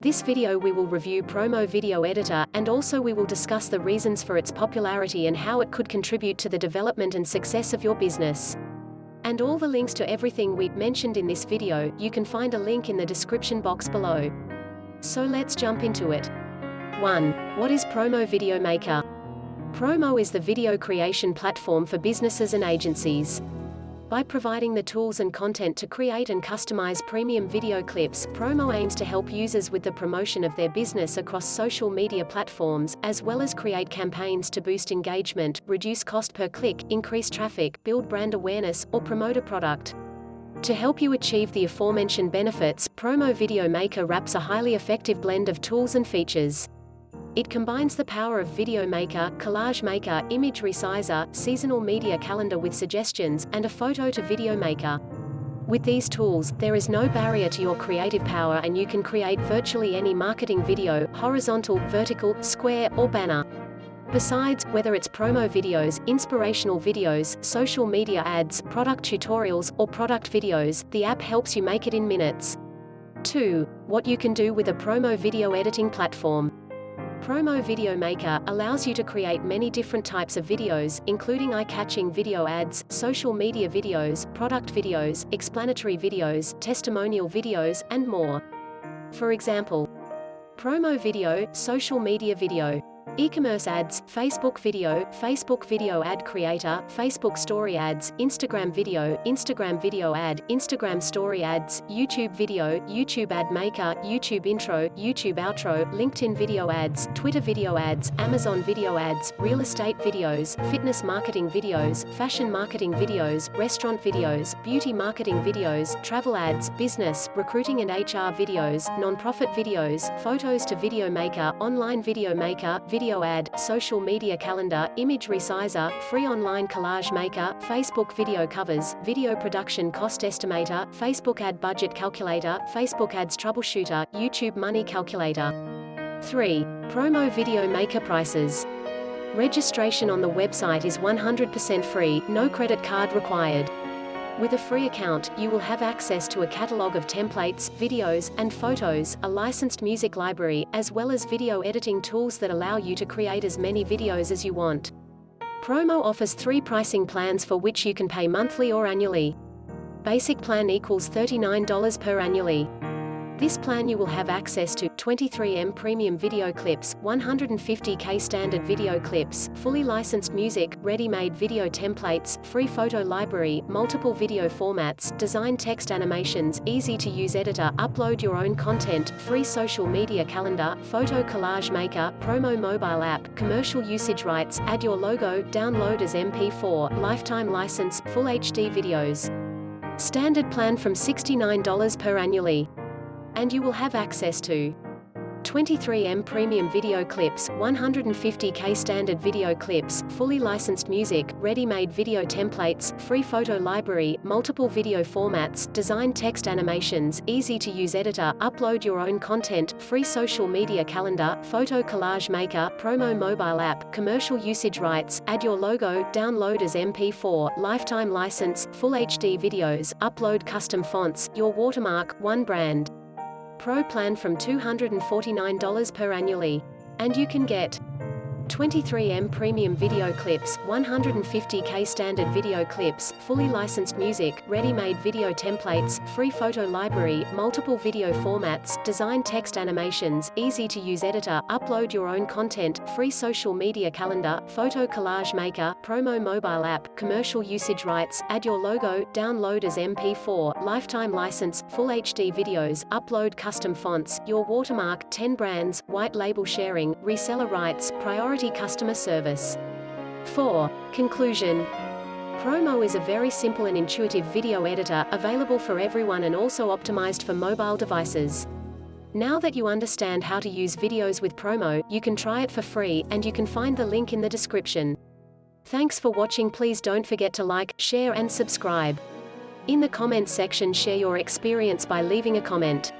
This video we will review Promo Video Editor, and also we will discuss the reasons for its popularity and how it could contribute to the development and success of your business. And all the links to everything we mentioned in this video, you can find a link in the description box below. So let's jump into it. 1. What is Promo Video Maker? Promo is the video creation platform for businesses and agencies. By providing the tools and content to create and customize premium video clips, Promo aims to help users with the promotion of their business across social media platforms, as well as create campaigns to boost engagement, reduce cost per click, increase traffic, build brand awareness, or promote a product. To help you achieve the aforementioned benefits, Promo Video Maker wraps a highly effective blend of tools and features. It combines the power of Video Maker, Collage Maker, Image Resizer, Seasonal Media Calendar with suggestions, and a Photo-to-Video Maker. With these tools, there is no barrier to your creative power and you can create virtually any marketing video, horizontal, vertical, square, or banner. Besides, whether it's promo videos, inspirational videos, social media ads, product tutorials, or product videos, the app helps you make it in minutes. 2. What you can do with a Promo Video Editing Platform. Promo Video Maker allows you to create many different types of videos, including eye-catching video ads, social media videos, product videos, explanatory videos, testimonial videos, and more. For example, Promo Video, Social Media Video, E-commerce ads, Facebook video ad creator, Facebook story ads, Instagram video ad, Instagram story ads, YouTube video, YouTube ad maker, YouTube intro, YouTube outro, LinkedIn video ads, Twitter video ads, Amazon video ads, real estate videos, fitness marketing videos, fashion marketing videos, restaurant videos, beauty marketing videos, travel ads, business, recruiting and HR videos, non-profit videos, photos to video maker, online video maker, video ad, social media calendar, image resizer, free online collage maker, Facebook video covers, video production cost estimator, Facebook ad budget calculator, Facebook ads troubleshooter, YouTube money calculator. 3. Promo Video Maker prices. Registration on the website is 100% free, no credit card required. With a free account, you will have access to a catalog of templates, videos, and photos, a licensed music library, as well as video editing tools that allow you to create as many videos as you want. Promo offers 3 pricing plans for which you can pay monthly or annually. Basic plan equals $39 per annually. This plan you will have access to 23M premium video clips, 150K standard video clips, fully licensed music, ready-made video templates, free photo library, multiple video formats, design text animations, easy-to-use editor, upload your own content, free social media calendar, photo collage maker, promo mobile app, commercial usage rights, add your logo, download as MP4, lifetime license, full HD videos. Standard plan from $69 per annually. And you will have access to 23M premium video clips, 150K standard video clips, fully licensed music, ready-made video templates, free photo library, multiple video formats, design text animations, easy-to-use editor, upload your own content, free social media calendar, photo collage maker, promo mobile app, commercial usage rights, add your logo, download as MP4, lifetime license, full HD videos, upload custom fonts, your watermark, one brand. Pro plan from $249 per annually. And you can get 23M premium video clips, 150K standard video clips, fully licensed music, ready-made video templates, free photo library, multiple video formats, design text animations, easy-to-use editor, upload your own content, free social media calendar, photo collage maker, promo mobile app, commercial usage rights, add your logo, download as MP4, lifetime license, full HD videos, upload custom fonts, your watermark, 10 brands, white label sharing, reseller rights, priority customer service. 4. Conclusion. Promo is a very simple and intuitive video editor, available for everyone and also optimized for mobile devices. Now that you understand how to use videos with Promo, you can try it for free, and you can find the link in the description. Thanks for watching. Please don't forget to like, share and subscribe. In the comments section, share your experience by leaving a comment.